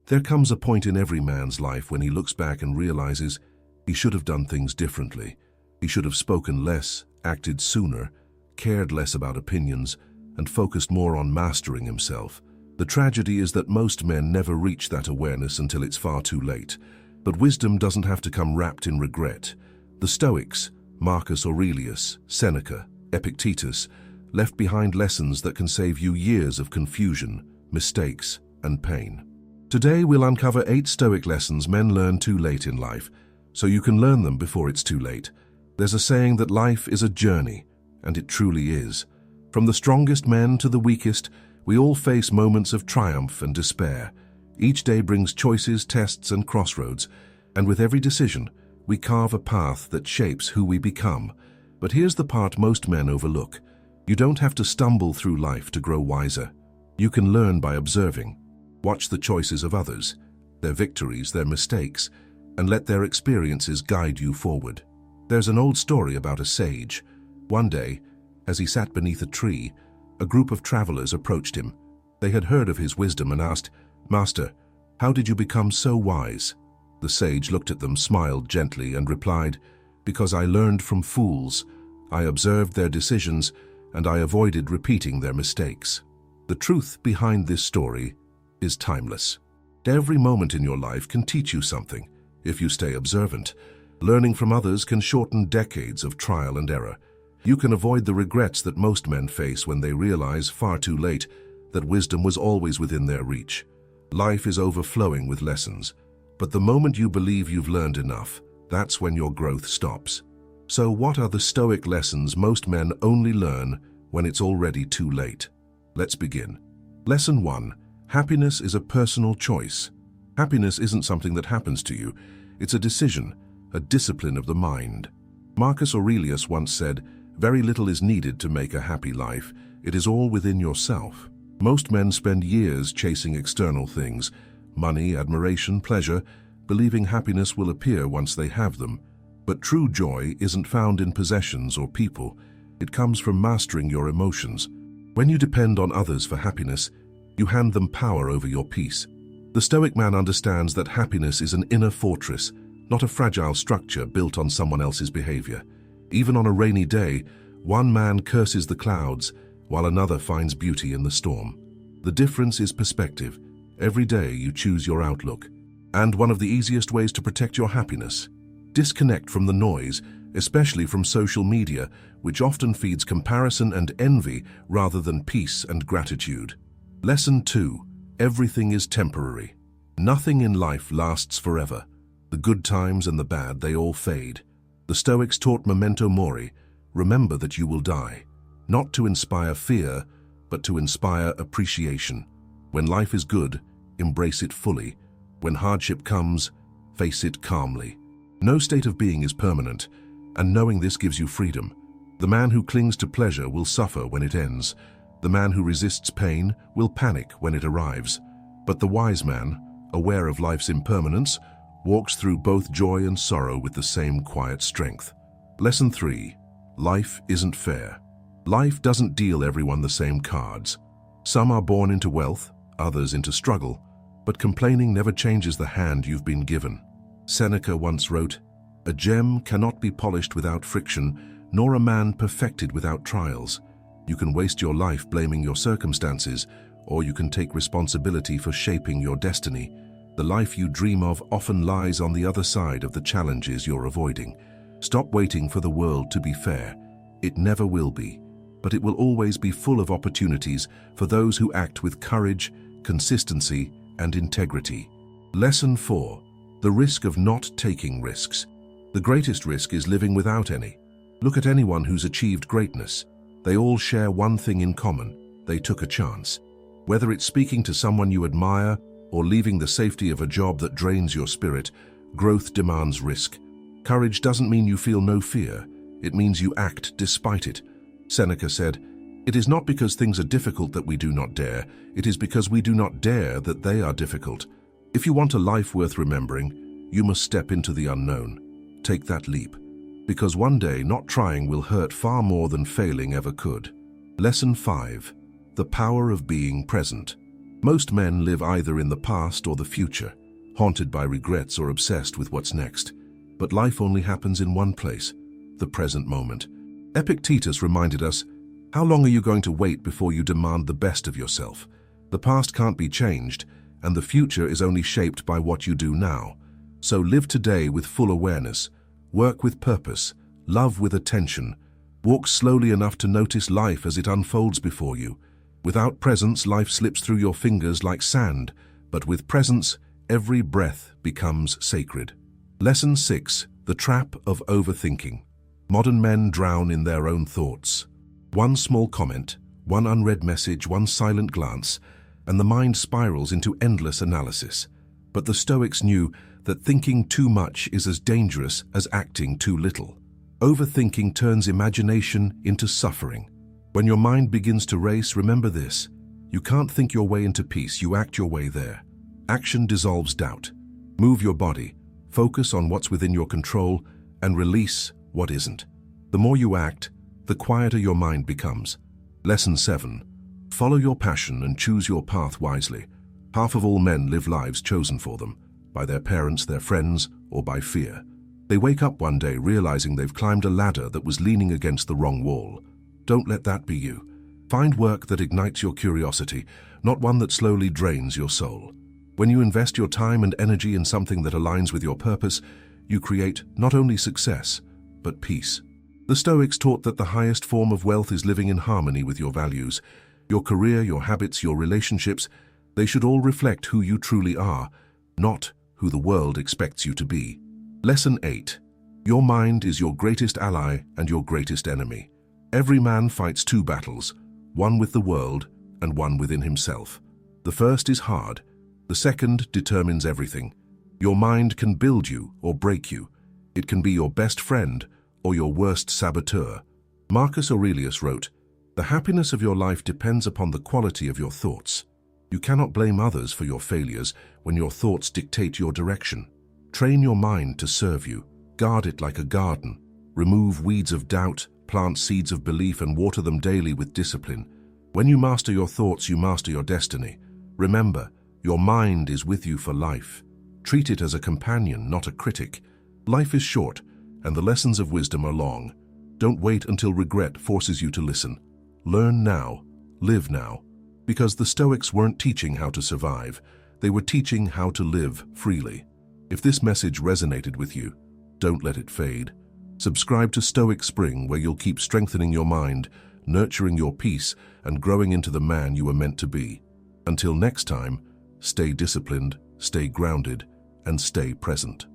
There comes a point in every man's life when he looks back and realizes he should have done things differently. He should have spoken less, acted sooner, cared less about opinions, and focused more on mastering himself. The tragedy is that most men never reach that awareness until it's far too late. But wisdom doesn't have to come wrapped in regret. The Stoics, Marcus Aurelius, Seneca, Epictetus, left behind lessons that can save you years of confusion, mistakes, and pain. Today we'll uncover 8 Stoic lessons men learn too late in life, so you can learn them before it's too late. There's a saying that life is a journey, and it truly is. From the strongest men to the weakest, we all face moments of triumph and despair. Each day brings choices, tests, and crossroads, and with every decision, we carve a path that shapes who we become. But here's the part most men overlook. You don't have to stumble through life to grow wiser. You can learn by observing. Watch the choices of others, their victories, their mistakes, and let their experiences guide you forward. There's an old story about a sage. One day, as he sat beneath a tree, a group of travelers approached him. They had heard of his wisdom and asked, "Master, how did you become so wise?" The sage looked at them, smiled gently, and replied, "Because I learned from fools. I observed their decisions, and I avoided repeating their mistakes." The truth behind this story is timeless. Every moment in your life can teach you something, if you stay observant. Learning from others can shorten decades of trial and error. You can avoid the regrets that most men face when they realize far too late that wisdom was always within their reach. Life is overflowing with lessons, but the moment you believe you've learned enough, that's when your growth stops. So what are the Stoic lessons most men only learn when it's already too late? Let's begin. Lesson 1. Happiness is a personal choice. Happiness isn't something that happens to you. It's a decision, a discipline of the mind. Marcus Aurelius once said, "Very little is needed to make a happy life. It is all within yourself." Most men spend years chasing external things, money, admiration, pleasure, believing happiness will appear once they have them. But true joy isn't found in possessions or people. It comes from mastering your emotions. When you depend on others for happiness, you hand them power over your peace. The Stoic man understands that happiness is an inner fortress, not a fragile structure built on someone else's behavior. Even on a rainy day, one man curses the clouds, while another finds beauty in the storm. The difference is perspective. Every day you choose your outlook. And one of the easiest ways to protect your happiness: disconnect from the noise, especially from social media, which often feeds comparison and envy rather than peace and gratitude. Lesson 2. Everything is temporary. Nothing in life lasts forever. The good times and the bad, they all fade. The Stoics taught memento mori, remember that you will die, not to inspire fear, but to inspire appreciation. When life is good, embrace it fully. When hardship comes, face it calmly. No state of being is permanent, and knowing this gives you freedom. The man who clings to pleasure will suffer when it ends. The man who resists pain will panic when it arrives. But the wise man, aware of life's impermanence, walks through both joy and sorrow with the same quiet strength. Lesson 3. Life isn't fair. Life doesn't deal everyone the same cards. Some are born into wealth, others into struggle, but complaining never changes the hand you've been given. Seneca once wrote, "A gem cannot be polished without friction, nor a man perfected without trials." You can waste your life blaming your circumstances, or you can take responsibility for shaping your destiny. The life you dream of often lies on the other side of the challenges you're avoiding. Stop waiting for the world to be fair. It never will be, but it will always be full of opportunities for those who act with courage, consistency, and integrity. Lesson 4. The risk of not taking risks. The greatest risk is living without any. Look at anyone who's achieved greatness. They all share one thing in common: they took a chance. Whether it's speaking to someone you admire or leaving the safety of a job that drains your spirit, growth demands risk. Courage doesn't mean you feel no fear. It means you act despite it. Seneca said, "It is not because things are difficult that we do not dare. It is because we do not dare that they are difficult." If you want a life worth remembering, you must step into the unknown. Take that leap, because one day not trying will hurt far more than failing ever could. Lesson 5. The power of being present. Most men live either in the past or the future, haunted by regrets or obsessed with what's next. But life only happens in one place, the present moment. Epictetus reminded us, how long are you going to wait before you demand the best of yourself? The past can't be changed, and the future is only shaped by what you do now. So live today with full awareness, work with purpose, love with attention, walk slowly enough to notice life as it unfolds before you. Without presence, life slips through your fingers like sand, but with presence, every breath becomes sacred. Lesson 6. The Trap of Overthinking. Modern men drown in their own thoughts. One small comment, one unread message, one silent glance, and the mind spirals into endless analysis. But the Stoics knew that thinking too much is as dangerous as acting too little. Overthinking turns imagination into suffering. When your mind begins to race, remember this: you can't think your way into peace, you act your way there. Action dissolves doubt. Move your body, focus on what's within your control, and release what isn't. The more you act, the quieter your mind becomes. Lesson 7. Follow your passion and choose your path wisely. Half of all men live lives chosen for them, by their parents, their friends, or by fear. They wake up one day realizing they've climbed a ladder that was leaning against the wrong wall. Don't let that be you. Find work that ignites your curiosity, not one that slowly drains your soul. When you invest your time and energy in something that aligns with your purpose, you create not only success, but peace. The Stoics taught that the highest form of wealth is living in harmony with your values. Your career, your habits, your relationships, they should all reflect who you truly are, not who the world expects you to be. Lesson 8. Your mind is your greatest ally and your greatest enemy. Every man fights two battles, one with the world and one within himself. The first is hard. The second determines everything. Your mind can build you or break you. It can be your best friend or your worst saboteur. Marcus Aurelius wrote, "The happiness of your life depends upon the quality of your thoughts." You cannot blame others for your failures when your thoughts dictate your direction. Train your mind to serve you. Guard it like a garden. Remove weeds of doubt, plant seeds of belief, and water them daily with discipline. When you master your thoughts, you master your destiny. Remember, your mind is with you for life. Treat it as a companion, not a critic. Life is short, and the lessons of wisdom are long. Don't wait until regret forces you to listen. Learn now, live now. Because the Stoics weren't teaching how to survive, they were teaching how to live freely. If this message resonated with you, don't let it fade. Subscribe to Stoic Spring, where you'll keep strengthening your mind, nurturing your peace, and growing into the man you were meant to be. Until next time, stay disciplined, stay grounded, and stay present.